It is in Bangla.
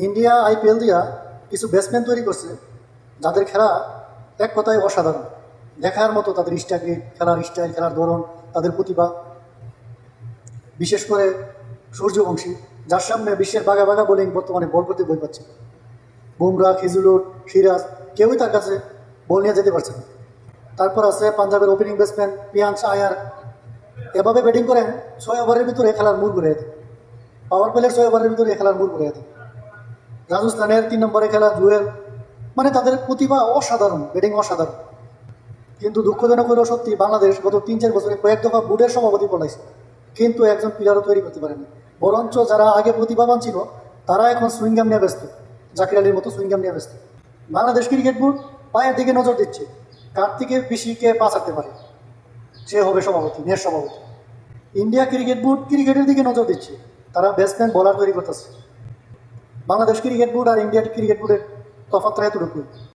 ইন্ডিয়া আইপিএল দিয়া কিছু ব্যাটসম্যান তৈরি করছে যাদের খেলা এক কথায় অসাধারণ, দেখার মতো। তাদের স্টাইল, খেলার ধরন, তাদের প্রতিভা, বিশেষ করে সূর্যবংশী, যার সামনে বিশ্বের বাঘা বাঘা বোলিং বর্তমানে বল করতে বই পাচ্ছে। বুমরা, খিজুলুর, সিরাজ, কেউই তার কাছে বল নিয়ে যেতে পারছে না। তারপর আছে পাঞ্জাবের ওপেনিং ব্যাটসম্যান পিয়ান্স আয়ার, এভাবে ব্যাটিং করেন 6 ওভারের ভিতরে খেলার মূল ঘুরে যেতে। পাওয়ার প্লেয়ার 6 ওভারের ভিতরে খেলার মূল ঘুরে যেতে। রাজস্থানের 3 নম্বরে খেলা জুয়েল, মানে তাদের প্রতিভা অসাধারণ, ব্যাটিং অসাধারণ। কিন্তু দুঃখজনক হলেও সত্যি, বাংলাদেশ গত 3-4 বছরে কয়েক দফা বোর্ডের সভাপতি পড়াইছে, কিন্তু একজন প্লেয়ারও তৈরি করতে পারেনি। বরঞ্চ যারা আগে প্রতিভাবান ছিল তারা এখন সুইংগাম নিয়ে ব্যস্ত, জাকির আলীর মতো সুইংগাম নিয়ে ব্যস্ত। বাংলাদেশ ক্রিকেট বোর্ড পায়ের দিকে নজর দিচ্ছে, কার থেকে বেশি কে পা ছাড়তে পারে সে হবে সভাপতি, নেক্সট সভাপতি। ইন্ডিয়া ক্রিকেট বোর্ড ক্রিকেটের দিকে নজর দিচ্ছে, তারা ব্যাটসম্যান বোলার তৈরি করতেছে। বাংলাদেশ ক্রিকেট বোর্ড আর ইন্ডিয়া ক্রিকেট বোর্ডের তফাৎটা এতটুকু।